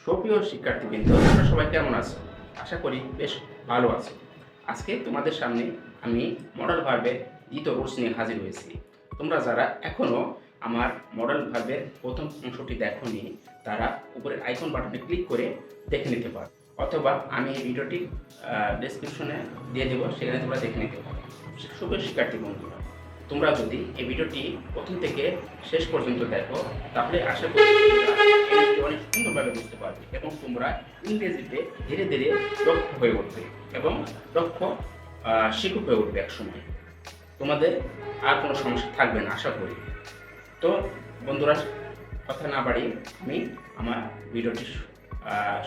সুপ্রিয় শিক্ষার্থীবৃন্দ, তোমরা সবাই কেমন আছো? আশা করি বেশ ভালো আছো। আজকে তোমাদের সামনে আমি মডেল ভার্বের দ্বিতীয় কোর্স নিয়ে হাজির হয়েছি। তোমরা যারা এখনও আমার মডেল ভার্বের প্রথম অংশটি দেখোনি, তারা উপরের আইকন বাটনে ক্লিক করে দেখে নিতে পারো, অথবা আমি এই ভিডিওটি ডেসক্রিপশনে দিয়ে দেবো, সেখানে তোমরা দেখে নিতে পারো। সুপ্রিয় শিক্ষার্থী বন্ধুরা, তোমরা যদি এই ভিডিওটি প্রথম থেকে শেষ পর্যন্ত দেখো, তাহলে আশা করি অনেক সুন্দরভাবে বুঝতে পারবে এবং তোমরা ইংরেজিতে ধীরে ধীরে দক্ষ হয়ে উঠবে এবং দক্ষ শিক্ষক হয়ে উঠবে একসময়। তোমাদের আর কোনো সমস্যা থাকবে না আশা করি। তো বন্ধুরা, কথা না বাড়িয়ে আমি আমার ভিডিওটি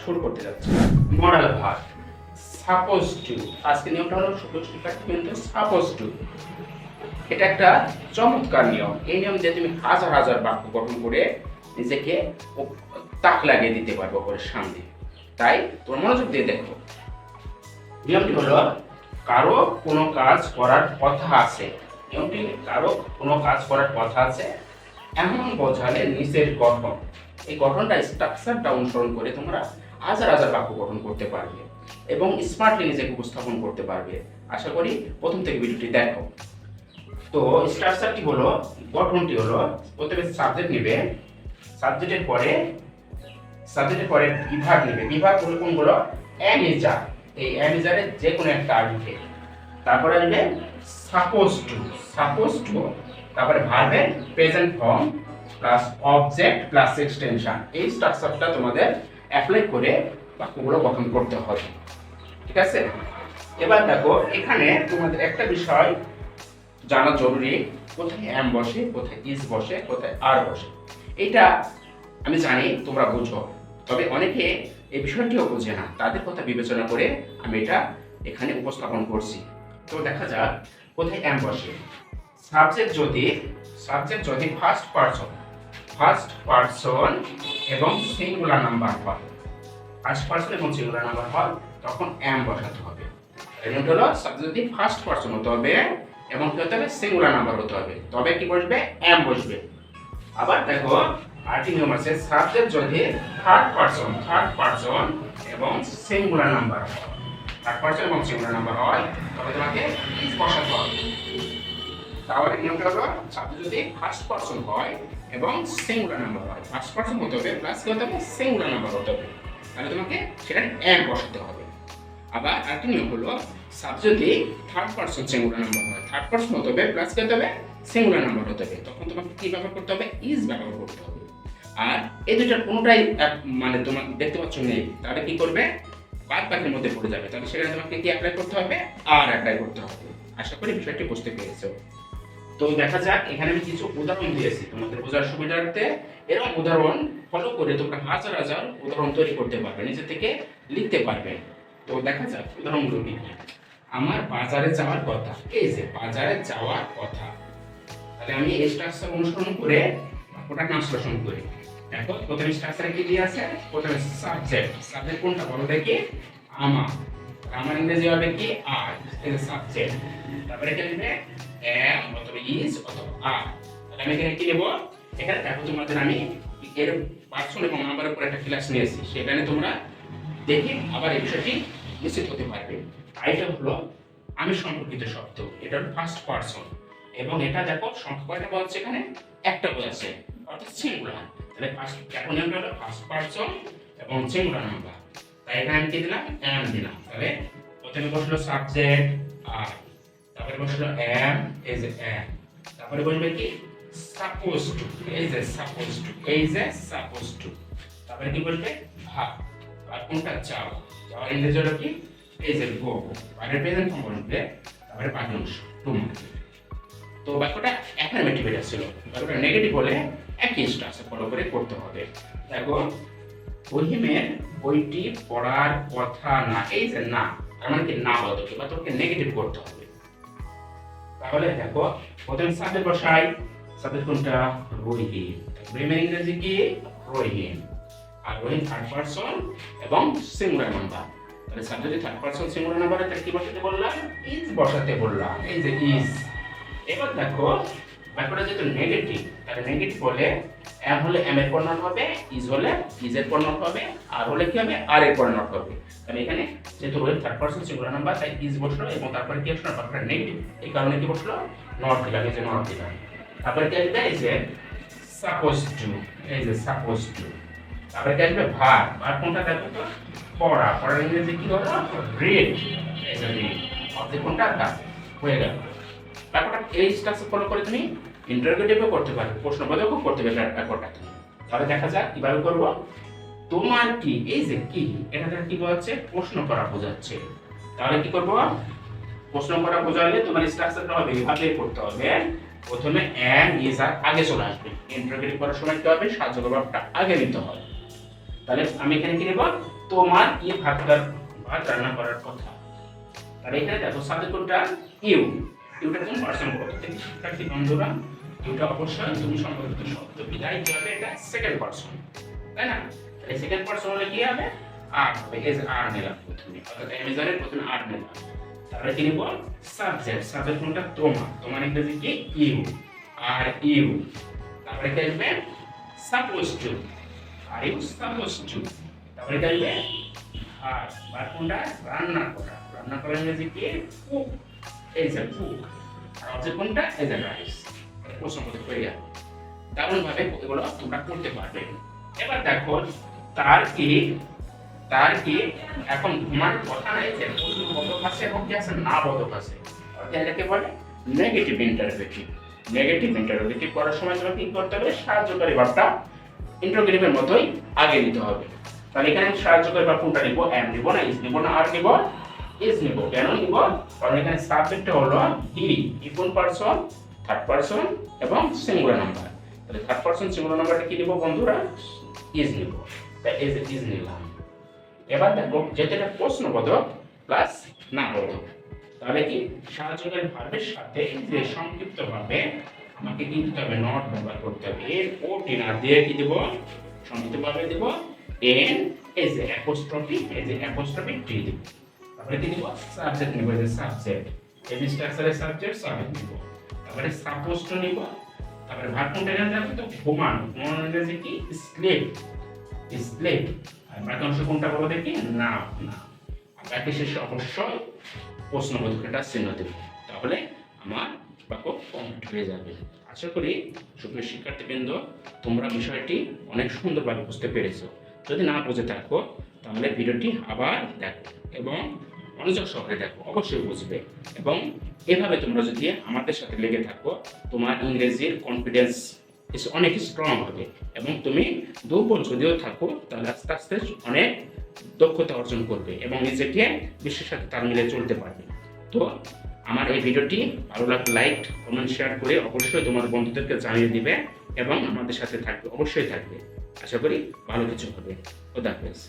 শুরু করতে যাচ্ছি। Modal verb suppose two. আজকে নিয়মটা হলো সাপোজ টু। এটা একটা চমৎকার নিয়ম। এই নিয়ম দিয়ে তুমি হাজার হাজার বাক্য গঠন করে নিজেকে তাক লাগিয়ে দিতে পারবো ওপরের সামনে। তাই তোমার মনোযোগ দিয়ে দেখো। নিয়মটি হলো, কারো কোনো কাজ করার কথা আছে। নিয়মটি কারো কোনো কাজ করার কথা আছে এমন বোঝালে নিচের গঠন, এই গঠনটা স্ট্রাকচারটা অনুসরণ করে তোমরা হাজার হাজার বাক্য গঠন করতে পারবে এবং স্মার্টলি নিজেকে উপস্থাপন করতে পারবে। আশা করি প্রথম থেকে ভিডিওটি দেখো। তো স্ট্রাকচারটি হলো, গঠনটি হলো, প্রথমে সাবজেক্ট নেবে, সাবজেক্টের পরে বিভাগ নেবে। বিভাগ হলো কোনগুলো? অ্যামিজার। এই অ্যামিজারের যে কোনো একটা আসবে, তারপরে আসবে সাপোজ টু, তারপরে ভার্বের present form plus object plus extension. এই স্ট্রাকচারটা তোমাদের অ্যাপ্লাই করে বাক্যগুলো গঠন করতে হবে, ঠিক আছে? এবার দেখো, এখানে তোমাদের একটা বিষয় জানা জরুরি, কোথায় এম বসে, কোথায় ইজ বসে, কোথায় আর বসে। এটা আমি জানি তোমরা বুঝো, তবে অনেকে এই বিষয়টিও বোঝে না। তাদের কথা বিবেচনা করে আমি এটা এখানে উপস্থাপন করছি। তো দেখা যাক কোথায় এম বসে। সাবজেক্ট যদি ফার্স্ট পারসন এবং সিঙ্গুলার নাম্বার হয়, ফার্স্ট পারসন এবং সিঙ্গুলার নাম্বার হয়, তখন এম বসাতে হবে। এর হলো সাবজেক্ট যদি ফার্স্ট পারসন হতে হবে এবং কি হতে হবে? সিঙ্গুলার নাম্বার হতে হবে, তবে কি বসবে? এম বসবে। আবার দেখো, আরেকটি নিয়ম আছে, সাবজেক্ট যদি থার্ড পারসন এবং সিঙ্গুলার নাম্বার হয়, তবে তোমাকে ইজ বসাতে হবে। তাহলে নিয়মটা হলো, সাবজেক্ট যদি ফার্স্ট পারসন হয় এবং সিঙ্গুলার নাম্বার হয়, ফার্স্ট পারসন হতে হবে প্লাস কি হতে হবে? সিঙ্গুলার নাম্বার হতে হবে, তাহলে তোমাকে সেটা এম বসাতে হবে। আবার আরেকটি নিয়ম হলো, সাবজেক্ট যদি থার্ড পারসন সিঙ্গুলার নাম্বার হয়, থার্ড পারসন হতে হবে প্লাস কি হতে হবে? সিঙ্গুলার নাম্বার হতে হবে, তখন তোমাকে কি ব্যবহার করতে হবে? ইজ ব্যবহার করতে হবে। আর এই দুইটার কোনোটাই মানে তোমাকে দেখতে পাচ্ছ নেই, তাহলে কি করবে? বাদ বাকির মধ্যে পড়ে যাবে, তাহলে সেখানে তোমাকে কি অ্যাপ্লাই করতে হবে? আর অ্যাপ্লাই করতে হবে। আশা করি বিষয়টি বুঝতে পেরেছো। তো দেখা যাক, এখানে আমি কিছু উদাহরণ দিয়েছি তোমাদের বোঝার সুবিধার্থে। এরকম উদাহরণ ফলো করে তোমরা হাজার হাজার উদাহরণ তৈরি করতে পারবে, নিজে থেকে লিখতে পারবে। তো দেখা যাক উদাহরণগুলো কি। আমার বাজারে যাওয়ার কথা। এই যে বাজারে যাওয়ার কথা, তাহলে আমি এই স্ট্রাকচার অনুসরণ করে ওটা ট্রান্সলেশন করি। দেখো, প্রথমে স্ট্রাকচারে কি দিয়ে আছে? প্রথমে সাবজেক্ট কোনটা বলো দেখি? আমার ইংরেজি হবে কি? আর। এই যে সাবজেক্ট, তারপরে কি লিখবে? এম অথবা ইজ অথবা আর। তাহলে আমি এখানে কি নেব? এখানে দেখো, তোমাদের আমি এর পার্সন এবং নাম্বারের উপর একটা ক্লাস নিয়েছি, সেখানে তোমরা দেখে আবার এই বিষয়টি নিশ্চিত হতে পারবে। এটা হলো আমি সম্পর্কিত শব্দ, এটা হলো ফার্স্ট পারসন এবং এটা দেখো সংখ্যা কয়টা বলছে? এখানে একটা বলছে, অর্থাৎ সিঙ্গুলার। তাহলে এখন হলো ফার্স্ট পারসন এবং সিঙ্গুলার নাম্বার, তাই এখানে আমি কি দিলাম? এম দিলাম। তাহলে প্রথমে বসলো সাবজেক্ট আর, তারপরে বসলো এম, এই যে এম, তারপরে বসবে কি? সাপোজ টু, এই যে সাপোজ টু, তারপরে কি বসবে? ভার্ব। আর কোনটা? যাওয়ার ইংরেজি হলো কি? এই যে গো। আর প্রেজেন্ট ফর্ম বসবে, তারপরে বাকি অংশ টুমরো। তো বাক্যটা অ্যাফার্মেটিভ এটা ছিল, বাক্যটা নেগেটিভ হলে একই স্ট্রাকচার ফলো করে করতে হবে। দেখো, রহিমের বইটি পড়ার কথা না। এই যে না, তার মানে কি? না বলতে হবে বা তোকে নেগেটিভ করতে হবে। তাহলে দেখো, প্রথমে সাবজেক্ট বসাই। সাবজেক্ট কোনটা? রহিম। রহিমের ইংরেজি কি? রহিম। আর রহিম থার্ড পারসন এবং সিঙ্গুলার নাম্বার, তাহলে সাবজেক্টে থার্ড পারসন সিঙ্গুলার নাম্বারে কি বসাতে বললাম? ইজ বসাতে বললাম, এই যে ইজ। এবার দেখো, বাক্যটা যেহেতু নেগেটিভ, তাহলে নেগেটিভ হলে এম হলে এম এর পর নট হবে, ইজ হলে ইজ এর পর নট হবে, আর হলে কি হবে আর এর পর নট হবে। তাহলে এখানে যেহেতু Rohit third person singular number, তাই ইজ বসলো এবং তারপরে কি আসলো বাক্যটা নেগেটিভ, এই কারণে কি বসলো নট দিলাম, এই যে নট দিলাম। তারপরে কি আসবে এই যে সাপোজ টু, এই যে সাপোজ টু। তারপরে কি আসবে ভার্ব, ভার্ব কোনটা দেখো তো, পড়া, পড়ার ইংরেজি কি হলো রিড, এই যে রিড। অবজেক্ট কোনটা কাজ হয়ে গেল। ব্যাপারটা এই স্ট্রাকচার ফলো করে তুমি ইন্টারোগেটিভও করতে পারো, প্রশ্নবোধকও করতে পারবে ব্যাপারটা। তাহলে দেখা যাক কিভাবে করব। তোমার কি, এই যে কি, এটা দ্বারা কি বোঝাচ্ছে প্রশ্ন করা বোঝাচ্ছে। তাহলে কি করব, প্রশ্ন করা বোঝালে তোমার স্ট্রাকচারটা হবে এইভাবে করতে হবে। প্রথমে এম ইজ আর আগে চলে আসবে, ইন্টারোগেটিভ করার সময় কি হবে সাহায্য ভাবটা আগে নিতে হবে। তাহলে আমি এখানে কি নেব, তোমার কি ভাত রান্না করার কথা। তাহলে এখানে দেখো সাবজেক্ট কোনটা ইউ, ইউটা কোন পারসন কত থেকে শিক্ষার্থী বন্ধুরা, ইউটা অবশ্যই তুমি সম্পর্কিত শব্দ বিদায় যাবে, এটা সেকেন্ড পারসন, তাই না? তাহলে সেকেন্ড পারসন হলে কি হবে আর হবে, এজ আর নিলাম প্রথমে, অর্থাৎ এমিজারের প্রথমে আর নিলাম। তাহলে কি নিব সাবজেক্ট, সাবজেক্ট কোনটা তোমার, তোমার ইংরেজি কি ইউ, আর ইউ। তারপরে কি আসবে suppose to, are you suppose to. তারপরে কি আসবে আর বার কোনটা রান্না করা, রান্না করা ইংরেজি কি কুক, এই যে কুক। আর অবজেক্ট কোনটা এই যে রাইস। প্রশ্নবোধক হয়ে গেল। দারুণ ভাবে এগুলো তোমরা করতে পারবে। এবার দেখো তার কি, তার কি এখন ঘুমার কথা নাই, যে প্রশ্নবোধক আছে এবং কি আছে না বোধক আছে, অর্থাৎ এটাকে বলে নেগেটিভ ইন্টারোগেটিভ। নেগেটিভ ইন্টারোগেটিভ করার সময় তোমাকে কি করতে হবে, সাহায্যকারী ভাবটা ইন্টারোগেটিভের মতোই আগে নিতে হবে। তাহলে এখানে সাহায্যকারী ভাব কোনটা নিব, এম নিব না ইজ নিব না আর নিব ইজ নিব। কেন নিব, কারণ এখানে সাবজেক্টটা হলো হি, হি কোন পারসন থার্ড পারসন এবং সিঙ্গুলার নাম্বার। তাহলে থার্ড পারসন সিঙ্গুলার নাম্বারটা কি নিব বন্ধুরা, ইজ নিব, তাই ইজ নিলাম। এবার দেখো যেটা এটা প্রশ্নবোধক প্লাস না বোধক, তাহলে কি সাহায্যকারী ভার্বের সাথে যে সংক্ষিপ্তভাবে আমাকে কি দিতে হবে, নট ব্যবহার করতে হবে। এর ওটি না দিয়ে কি দেব, সংক্ষিপ্তভাবে দেব N H A apostrophe, H A apostrophe T দেব। তারপরে কি দেব সাবজেক্ট নিব, এই যে সাবজেক্ট, এই যে স্ট্রাকচারের সাবজেক্ট সাবজেক্ট নিব। তারপরে সাপোজ টু নিব। তারপরে ভার্ব কোনটা জানতে তো ঘুমানো, ঘুমানো ইংরেজি কি স্লিপ, স্লিপ। আর বাকি অংশ কোনটা বলো দেখি, না না। আর বাকি শেষে অবশ্যই প্রশ্নবোধকটা চিহ্ন দেব, তাহলে আমার বাক্য কমপ্লিট হয়ে যাবে। আশা করি সুপ্রিয় শিক্ষার্থীবৃন্দ তোমরা বিষয়টি অনেক সুন্দরভাবে বুঝতে পেরেছো। যদি না বুঝে থাকো তাহলে ভিডিওটি আবার দেখো এবং মনোযোগ সহকারে দেখো, অবশ্যই বুঝবে। এবং এভাবে তোমরা যদি আমাদের সাথে লেগে থাকো তোমার ইংরেজির কনফিডেন্স অনেক স্ট্রং হবে এবং তুমি দুর্বল যদিও থাকো তাহলে আস্তে আস্তে অনেক দক্ষতা অর্জন করবে এবং নিজেকে বিশ্বের সাথে তাল মিলিয়ে চলতে পারবে। তো আমার এই ভিডিওটি ভালো লাগলে লাইক কমেন্ট শেয়ার করে অবশ্যই তোমার বন্ধুদেরকে জানিয়ে দিবে এবং আমাদের সাথে থাকবে, অবশ্যই থাকবে। আশা করি ভালো কিছু হবে। খোদা হাফেজ।